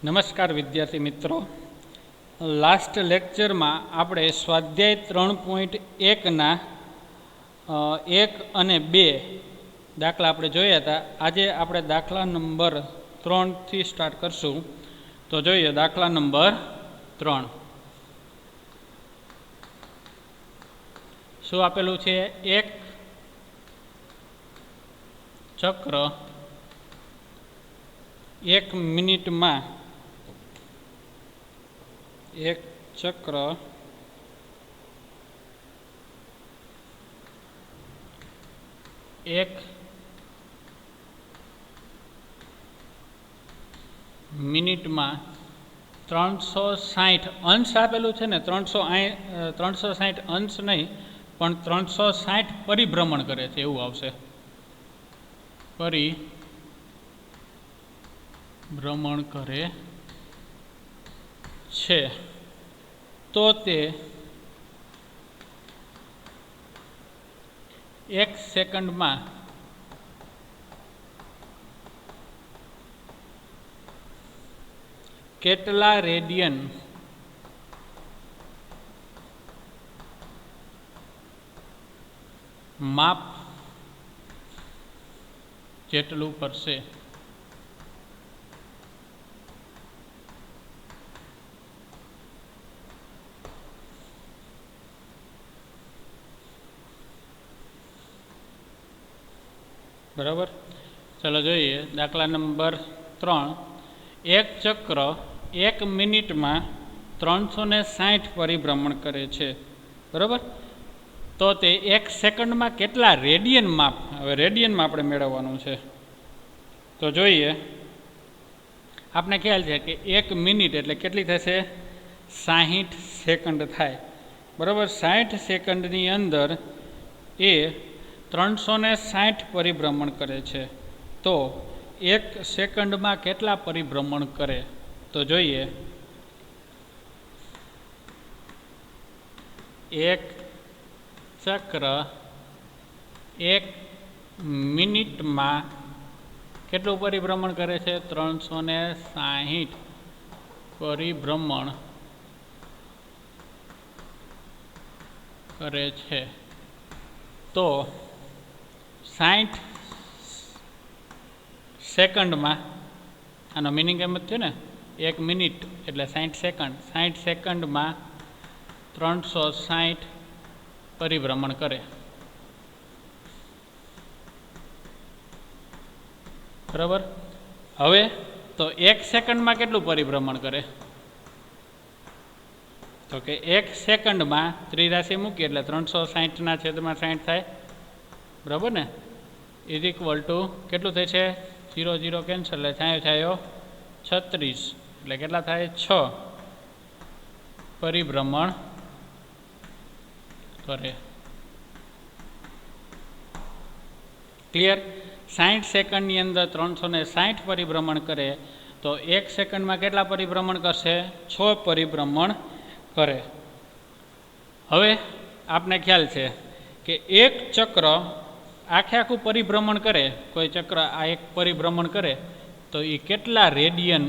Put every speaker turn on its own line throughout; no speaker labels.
નમસ્કાર વિદ્યાર્થી મિત્રો, લાસ્ટ લેક્ચરમાં આપણે સ્વાધ્યાય 3.1ના 1 અને 2 દાખલા આપણે જોયા હતા. આજે આપણે દાખલા નંબર 3થી સ્ટાર્ટ કરશું. તો જોઈએ દાખલા નંબર 3. શું આપેલું છે? એક ચક્ર 1 મિનિટમાં એક ચક્ર 1 મિનિટમાં 360 અંશ આપેલું છે ને, 360 અંશ નહીં પણ 360 પરિભ્રમણ કરે છે એવું આવશે. પરિભ્રમણ કરે છે તો તે 1 સેકન્ડમાં કેટલા રેડિયન માપ જેટલું કરશે? બરાબર, ચાલો જોઈએ દાખલા નંબર 3. એક ચક્ર 1 મિનિટમાં 360 પરિભ્રમણ કરે છે. બરાબર, તો તે 1 સેકન્ડમાં કેટલા રેડિયન માપ? હવે રેડિયનમાં આપણે મેળવવાનું છે. તો જોઈએ, આપણે ખ્યાલ છે કે 1 મિનિટ એટલે કેટલી થશે? 60 સેકન્ડ થાય. બરાબર, 60 સેકન્ડની અંદર એ 360 પરિભ્રમણ કરે છે. તો 1 સેકન્ડમાં કેટલા પરિભ્રમણ કરે? તો જોઈએ, એક ચક્ર 1 મિનિટમાં કેટલું પરિભ્રમણ કરે છે? 360 પરિભ્રમણ કરે છે. તો 60 સેકન્ડમાં, આનો મિનિંગ એમ જ થયું ને, 1 મિનિટ એટલે 60 સેકન્ડ, 60 સેકન્ડમાં 360 પરિભ્રમણ કરે. બરાબર, હવે તો 1 સેકન્ડમાં કેટલું પરિભ્રમણ કરે? તો કે 1 સેકન્ડમાં ત્રિરાશિ મૂકીએ એટલે 360ના છેદમાં 60 થાય. બરાબર ને, ઇઝ ઇક્વલ ટુ કેટલું થાય છે? 0 0 કેન્સલ એટલે છાયો 36 એટલે કેટલા થાય? 6 પરિભ્રમણ કરે. ક્લિયર? 60 સેકન્ડની અંદર 360 પરિભ્રમણ કરે તો 1 સેકન્ડમાં કેટલા પરિભ્રમણ કરશે? 6 પરિભ્રમણ કરે. હવે આપને ખ્યાલ છે કે એક ચક્ર આખું પરિભ્રમણ કરે, કોઈ ચક્ર આ એક પરિભ્રમણ કરે તો એ કેટલા રેડિયન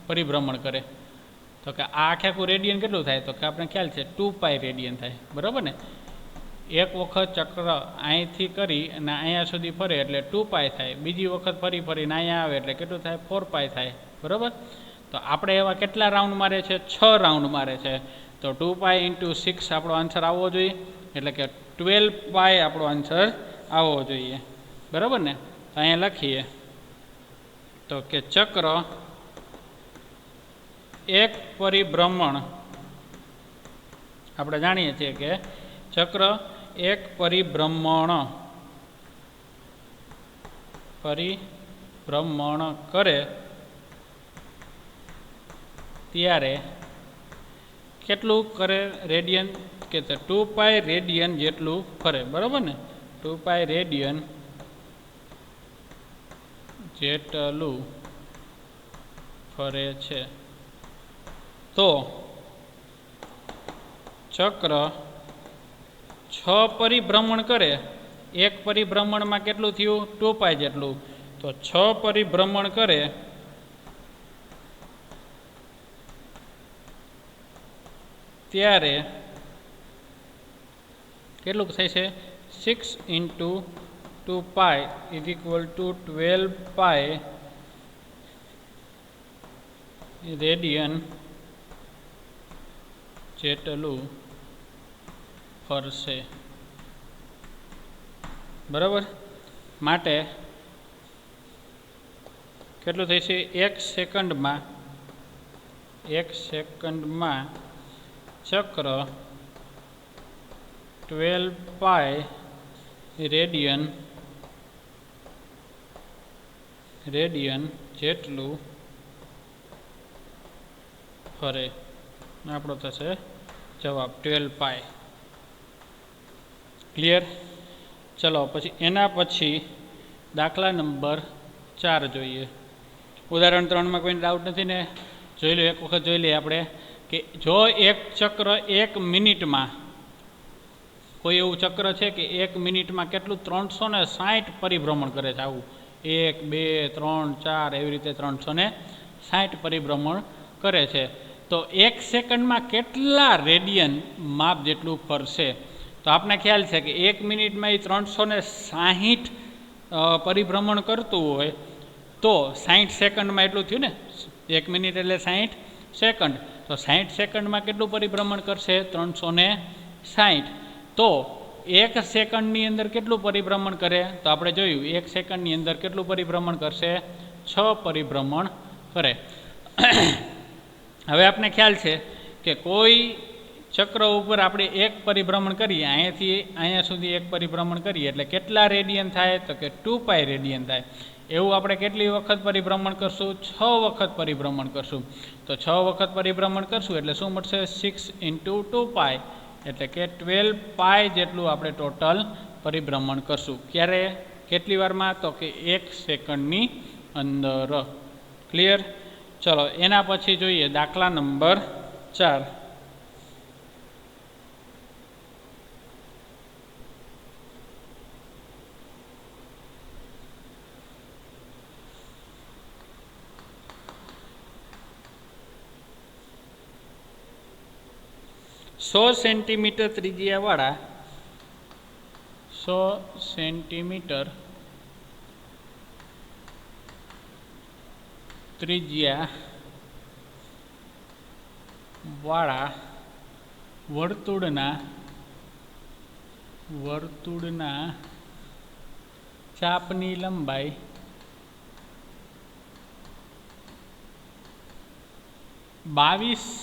પરિભ્રમણ કરે? તો કે આ આખું રેડિયન કેટલું થાય? તો કે આપણે ખ્યાલ છે 2π રેડિયન થાય. બરાબર ને, એક વખત ચક્ર અહીંથી કરી અને અહીંયા સુધી ફરે એટલે 2π થાય. બીજી વખત ફરીને અહીંયા આવે એટલે કેટલું થાય? 4π થાય. બરાબર, તો આપણે એવા કેટલા રાઉન્ડ મારે છે? 6 રાઉન્ડ મારે છે. તો 2π × 6 આપણો આન્સર આવવો જોઈએ, એટલે કે 12π આપણો આન્સર આવવો જોઈએ. બરાબર ને, તો અહીંયા લખીએ તો કે ચક્ર 1 પરિભ્રમણ, આપણે જાણીએ છીએ કે ચક્ર 1 પરિભ્રમણ કરે ત્યારે કેટલું કરે રેડિયન? કે 2π રેડિયન જેટલું ફરે. બરાબર ને, 2π રેડિયન જેટલું ફરે છે. તો ચક્ર 6 પરિભ્રમણ કરે, એક પરિભ્રમણમાં કેટલું થયું? 2π જેટલું. તો 6 પરિભ્રમણ કરે ત્યારે કેટલું થાય છે 6 × 2π = 12π રેડિયન જેટલું ફરશે. બરાબર, માટે કેટલું થશે 1 સેકન્ડમાં ચક્ર 12π રેડિયન જેટલું ફરે. આપણો થશે જવાબ 12π. ક્લિયર? ચલો પછી એના પછી દાખલા નંબર 4 જોઈએ. ઉદાહરણ 3માં કોઈ ડાઉટ નથી ને? જોઈ લો, એક વખત જોઈ લઈએ આપણે કે જો એક ચક્ર 1 મિનિટમાં, કોઈ એવું ચક્ર છે કે 1 મિનિટમાં કેટલું 360 પરિભ્રમણ કરે છે. આવું 1 2 3 4 એવી રીતે 360 પરિભ્રમણ કરે છે. તો 1 સેકન્ડમાં કેટલા રેડિયન માપ જેટલું ફરશે? તો આપને ખ્યાલ છે કે 1 મિનિટમાં એ 360 પરિભ્રમણ કરતું હોય તો 60 સેકન્ડમાં એટલું થયું ને. 1 મિનિટ એટલે 60 સેકન્ડ. તો 60 સેકન્ડમાં કેટલું પરિભ્રમણ કરશે? 360. તો 1 સેકન્ડની અંદર કેટલું પરિભ્રમણ કરે? તો આપણે જોયું 1 સેકન્ડની અંદર કેટલું પરિભ્રમણ કરશે? 6 પરિભ્રમણ કરે. હવે આપને ખ્યાલ છે કે કોઈ ચક્ર ઉપર આપણે 1 પરિભ્રમણ કરીએ, અહીંયાથી અહીંયા સુધી 1 પરિભ્રમણ કરીએ એટલે કેટલા રેડિયન થાય? તો કે 2π રેડિયન થાય. એવું આપણે કેટલી વખત પરિભ્રમણ કરશું? 6 વખત પરિભ્રમણ કરશું. તો 6 વખત પરિભ્રમણ કરશું એટલે શું મળશે? 6 × 2π એટલે કે 12π જેટલું આપણે ટોટલ પરિભ્રમણ કરશું. ક્યારે? કેટલી વારમાં? તો કે 1 સેકન્ડની અંદર. ક્લિયર? ચલો એના પછી જોઈએ દાખલા નંબર 4. સો સેન્ટીમીટર ત્રિજ્યાવાળા 100 સેન્ટીમીટર ત્રિજ્યાવાળા વર્તુળના ચાપની લંબાઈ 22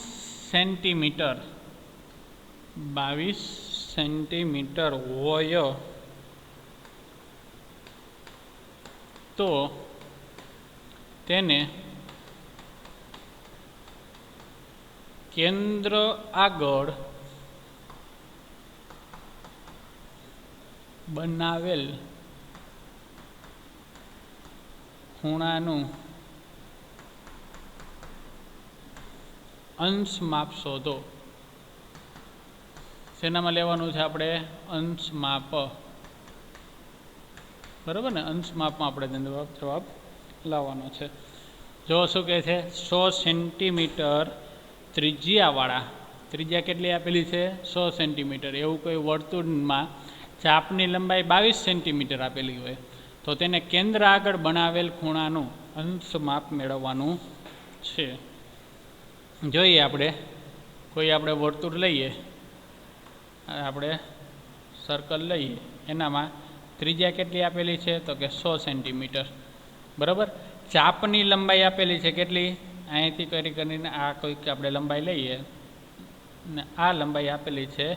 સેન્ટીમીટર હોય તો તેને કેન્દ્ર આગળ બનાવેલ ખૂણાનું અંશ માપ શોધો. શેનામાં લેવાનું છે આપણે? અંશ માપ. બરાબર ને? અંશ માપમાં આપણે જવાબ લાવવાનો છે. જો શું કહે છે? 100 સેન્ટીમીટર ત્રિજ્યાવાળા, ત્રિજ્યા કેટલી આપેલી છે? 100 સેન્ટીમીટર. એવું કોઈ વર્તુળમાં ચાપની લંબાઈ 22 સેન્ટીમીટર આપેલી હોય તો તેને કેન્દ્ર આગળ બનાવેલ ખૂણાનું અંશ માપ મેળવવાનું છે. જોઈએ આપણે કોઈ આપણે વર્તુળ લઈએ, આપણે સર્કલ લઈએ, એનામાં ત્રિજ્યા કેટલી આપેલી છે? તો કે 100 સેન્ટીમીટર. બરાબર. ચાપની લંબાઈ આપેલી છે કેટલી? અહીંથી કરીને આ કોઈક આપણે લંબાઈ લઈએ ને આ લંબાઈ આપેલી છે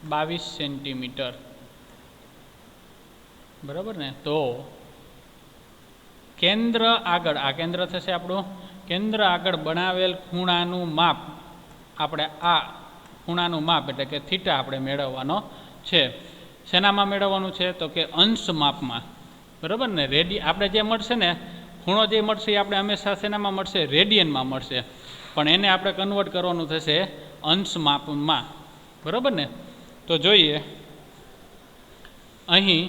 22 સેન્ટીમીટર. બરાબર ને? તો કેન્દ્ર આગળ, આ કેન્દ્ર થશે આપણું, કેન્દ્ર આગળ બનાવેલ ખૂણાનું માપ, આપણે આ ખૂણાનું માપ એટલે કે થીટા આપણે મેળવવાનો છે. શેનામાં મેળવવાનું છે? તો કે અંશ માપમાં. બરાબર ને? આપણે જે મળશે ને ખૂણો જે મળશે એ આપણે હંમેશા શેનામાં મળશે? રેડિયનમાં મળશે. પણ એને આપણે કન્વર્ટ કરવાનું થશે અંશ માપમાં. બરાબર ને? તો જોઈએ અહીં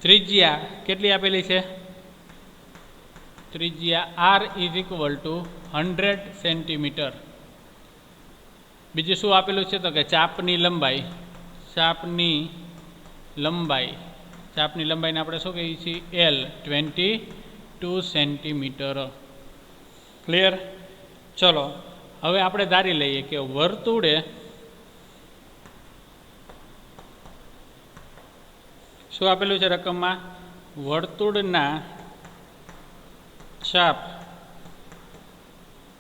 ત્રિજ્યા કેટલી આપેલી છે? ત્રિજ્યા R is equal to 100 centimetre. બીજું શું આપેલું છે તો કે ચાપની લંબાઈ લંબાઈને આપણે શું કહીએ છીએ એલ 22 સેન્ટીમીટર. ક્લિયર? ચલો હવે આપણે ધારી લઈએ કે વર્તુળે શું આપેલું છે રકમમાં? વર્તુળના ચાપ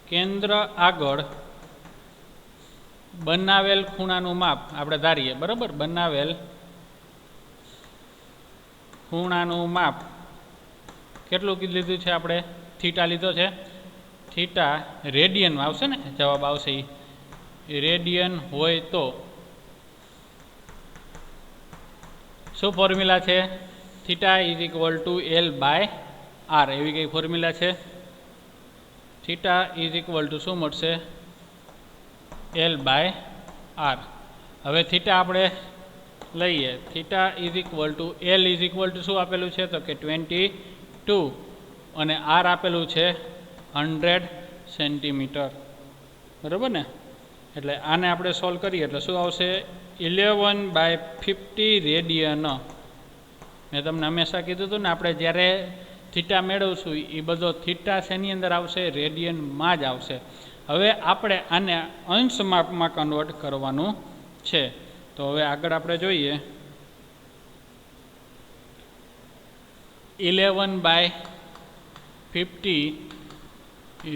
કેન્દ્ર આગળ બનાવેલ ખૂણાનું માપ આપણે ધારીએ. બરાબર? બનાવેલ ખૂણાનું માપ કેટલું લીધું છે આપણે? થીટા લીધો છે. થીટા રેડિયનમાં આવશે ને, જવાબ આવશે એ રેડિયન હોય તો શું ફોર્મ્યુલા છે? Theta is equal to L by R, એવી કઈ ફોર્મ્યુલા છે. થીટા ઇઝ ઇક્વલ ટુ શું મળશે? L by R. હવે થીટા આપણે લઈએ. Theta is equal to L is equal to શું આપેલું છે તો કે 22 અને આર આપેલું છે 100 સેન્ટીમીટર. બરાબર ને? એટલે આને આપણે સોલ્વ કરીએ એટલે શું આવશે? 11/50 રેડિયન. મેં તમને હંમેશા કીધું હતું ને, આપણે જ્યારે થીટા મેળવશું એ બધો થીટા શેની અંદર આવશે? રેડિયનમાં જ આવશે. હવે આપણે આને અંશ માપમાં કન્વર્ટ કરવાનું છે. તો હવે આગળ આપણે જોઈએ 11/50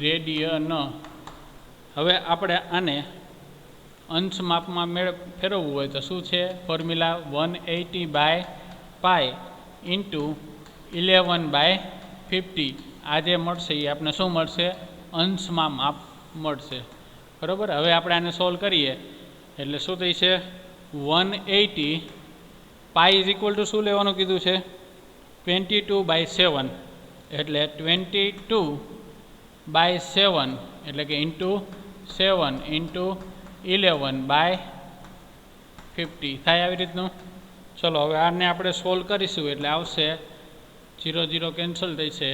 રેડિયન. હવે આપણે આને અંશ માપમાં ફેરવવું હોય તો શું છે ફોર્મ્યુલા? 180/π ઇન્ટુ 11/50. આ જે મળશે એ આપણે શું મળશે? અંશમાં માપ મળશે. બરાબર? હવે આપણે આને સોલ્વ કરીએ એટલે શું થઈ છે? 180 પાઈ ઇઝ ઇક્વલ ટુ શું લેવાનું કીધું છે? 22/7 એટલે 22/7 એટલે કે ઇન્ટુ 7 ઇન્ટુ 11/50 થાય આવી રીતનું. ચલો હવે આને આપણે સોલ્વ કરીશું એટલે આવશે 0 0 કેન્સલ થશે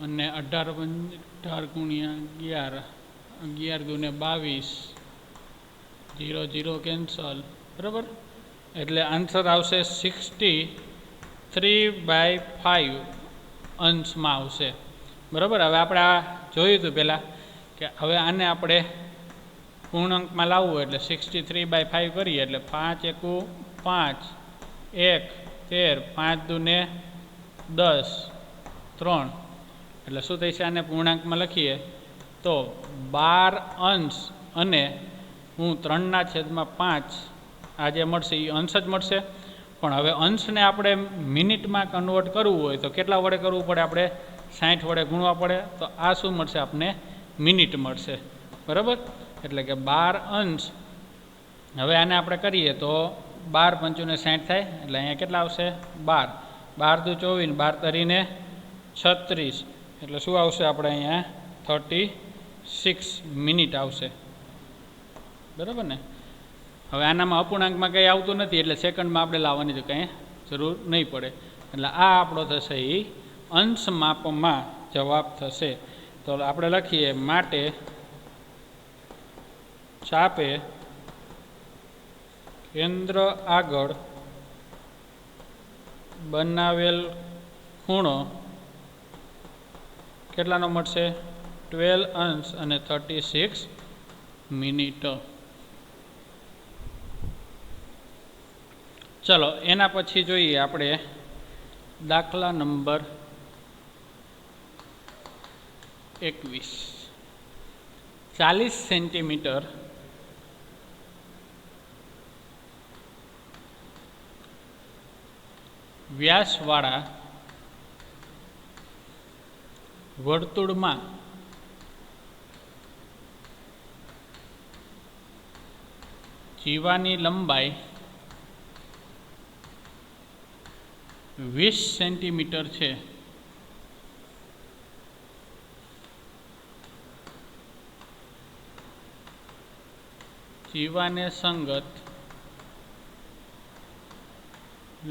અને 18 ગુણ્યા 11 દુને 22 0 0 કેન્સલ. બરાબર? એટલે આન્સર આવશે 63/5 અંશમાં આવશે. બરાબર? હવે આપણે આ જોયું હતું પહેલાં કે હવે આને આપણે પૂર્ણાંકમાં લાવવું એટલે 63/5 કરીએ એટલે 5 એકુ 5 1 13 5 દુને 10 3 એટલે શું થશે? આને પૂર્ણાંકમાં લખીએ તો 12 અંશ અને હું 3/5 આ જે મળશે એ અંશ જ મળશે. પણ હવે અંશને આપણે મિનિટમાં કન્વર્ટ કરવું હોય તો કેટલા વડે કરવું પડે? આપણે 60 વડે ગુણવા પડે. તો આ શું મળશે? આપણે મિનિટ મળશે. બરાબર? એટલે કે 12 અંશ. હવે આને આપણે કરીએ તો 12 પંચુને 60 થાય એટલે અહીંયા કેટલા આવશે? 12 12 દુ 24 12 તરીને 36 એટલે શું આવશે? આપણે અહીંયા 36 મિનિટ આવશે. બરાબર ને? હવે આનામાં અપૂર્ણાંકમાં કંઈ આવતું નથી એટલે સેકન્ડમાં આપણે લાવવાની તો કંઈ જરૂર નહીં પડે. એટલે આ આપણો થશે એ અંશ માપમાં જવાબ થશે. તો આપણે લખીએ માટે ચાપે કેન્દ્ર આગળ બનાવેલ ખૂણો કેટલાનો મળશે? 12 અંશ અને 36 મિનિટ. ચલો એના પછી જોઈએ આપણે દાખલા નંબર 21. 40 સેન્ટીમીટર વ્યાસવાળા વર્તુળમાં જીવાની લંબાઈ 20 સેન્ટીમીટર છે. જીવાને સંગત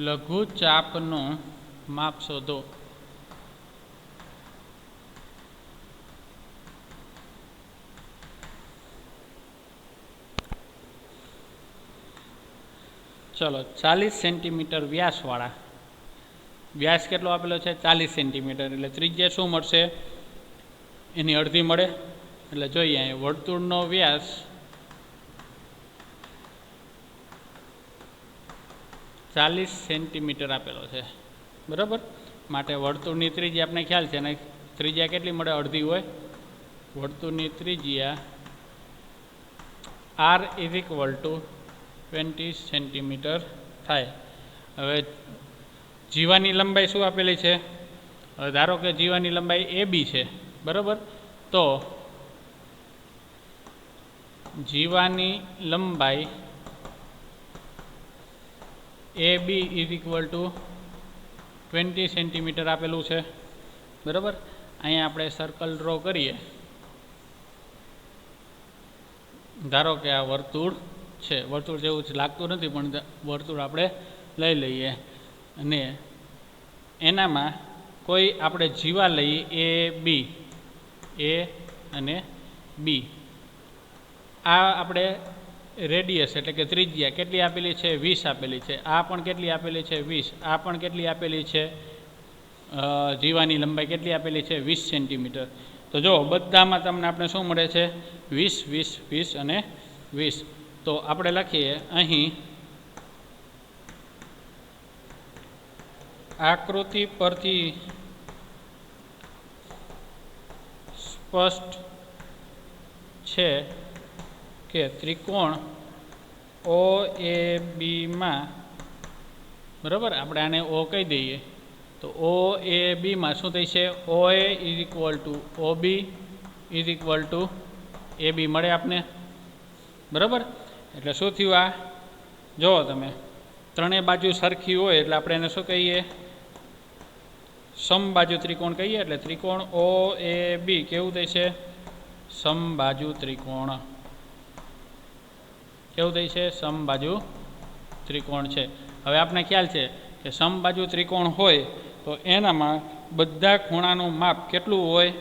લઘુ ચાપનો માપ શોધો. ચલો 40 સેન્ટીમીટર વ્યાસવાળા, વ્યાસ કેટલો આપેલો છે 40 સેન્ટીમીટર, એટલે ત્રિજ્યા શું મળશે એની અડધી મળે. એટલે જોઈએ અહીં વર્તુળનો વ્યાસ 40 સેન્ટીમીટર આપેલો છે, બરાબર. માટે વર્તુળની ત્રિજ્યા આપણે ખ્યાલ છે, અને ત્રિજ્યા કેટલી મળે અડધી હોય. વર્તુળની ત્રિજ્યા r = 20 સેન્ટીમીટર થાય. હવે જીવાની લંબાઈ શું આપેલી છે, હવે ધારો કે જીવાની લંબાઈ AB છે, બરાબર. તો જીવાની લંબાઈ AB = 20 સેન્ટીમીટર આપેલું છે, બરાબર. અહીંયા આપણે સર્કલ ડ્રો કરીએ. ધારો કે આ વર્તુળ છે, વર્તુળ જેવું જ લાગતું નથી પણ વર્તુળ આપણે લઈ લઈએ અને એનામાં કોઈ આપણે જીવા લઈએ A અને B. આ આપણે રેડિયસ એટલે કે ત્રિજ્યા કેટલી આપેલી છે 20 આપેલી છે. આ પણ કેટલી આપેલી છે 20. આ પણ કેટલી આપેલી છે, જીવાની લંબાઈ કેટલી આપેલી છે 20 સેન્ટીમીટર. તો જો બધામાં તમને આપણે શું મળે છે 20 20 20 અને 20. તો આપણે લખીએ અહીં આકૃતિ પરથી સ્પષ્ટ છે કે ત્રિકોણ OAB માં, બરાબર, આપણે આને O કહી દઈએ તો OAB માં શું થઈ છે OA = OB = AB મળે આપને, બરાબર. એટલે શું થયું, આ જુઓ તમે ત્રણેય બાજુ સરખી હોય એટલે આપણે એને શું કહીએ સમબાજુ ત્રિકોણ કહીએ. એટલે ત્રિકોણ OAB કેવું થઈ છે સમબાજુ ત્રિકોણ. કેવું થઈ છે સમબાજુ ત્રિકોણ છે. હવે આપણે ખ્યાલ છે કે સમબાજુ ત્રિકોણ હોય તો એનામાં બધા ખૂણાનું માપ કેટલું હોય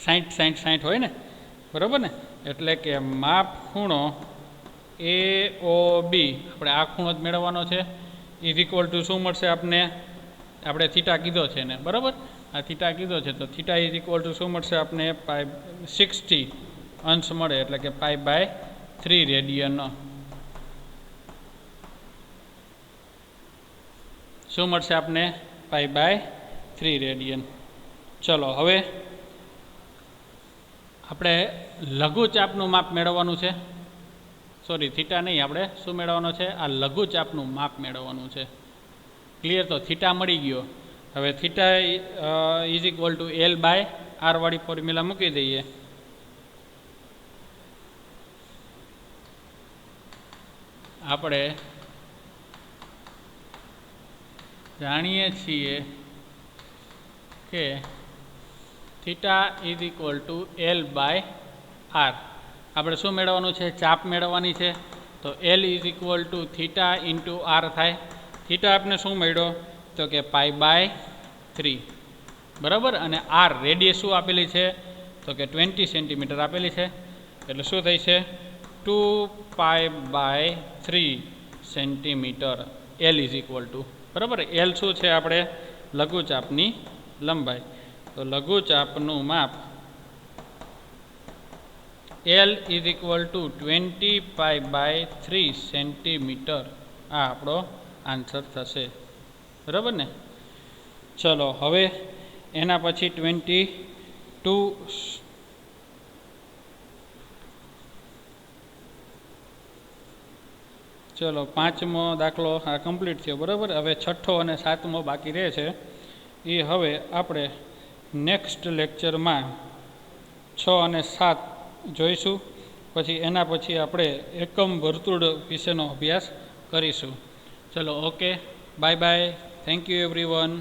60 60 60 હોય ને, બરાબર ને. એટલે કે માપ ખૂણો AOB આપણે આ ખૂણો જ મેળવવાનો છે = શું મળશે આપણે થીટા કીધો છે ને, બરાબર. આ થીટા કીધો છે તો થીટા = શું મળશે આપણે π60 અંશ મળે, એટલે કે π/3 રેડિયન. શું મળશે આપણે π/3 રેડિયન. ચલો હવે આપણે લઘુચાપનું માપ મેળવવાનું છે. સોરી, થીટા નહીં, આપણે શું મેળવવાનો છે આ લઘુચાપનું માપ મેળવવાનું છે. ક્લિયર. તો થીટા મળી ગયો. હવે થીટા = L/r વાળી ફોર્મ્યુલા મૂકી દઈએ. આપણે જાણીએ છીએ કે થીટા = L/r. આપણે શું મેળવવાનું છે ચાપ મેળવવાની છે. તો L = થીટા × r થાય. થીટા આપણે શું મળ્યો તો કે π/3, બરાબર. અને r રેડિયસ શું આપેલી છે તો કે 20 સેન્ટીમીટર આપેલી છે. એટલે શું થઈ છે 2π/3 સેન્ટીમીટર L = બરાબર. L શું છે આપણે લઘુચાપની લંબાઈ. તો લઘુચાપનું માપ L = 20π/3 સેન્ટીમીટર. આ આપણો આન્સર થશે, બરાબર ને. ચલો હવે એના પછી 22 ચલો 5મો દાખલો આ કમ્પ્લીટ થયો, બરાબર. હવે 6ઠ્ઠો અને 7મો બાકી રહે છે. એ હવે આપણે નેક્સ્ટ લેક્ચરમાં 6 અને 7 જોઈશું. પછી એના પછી આપણે એકમ વર્તુળ વિશેનો અભ્યાસ કરીશું. ચલો okay, bye bye, thank you everyone.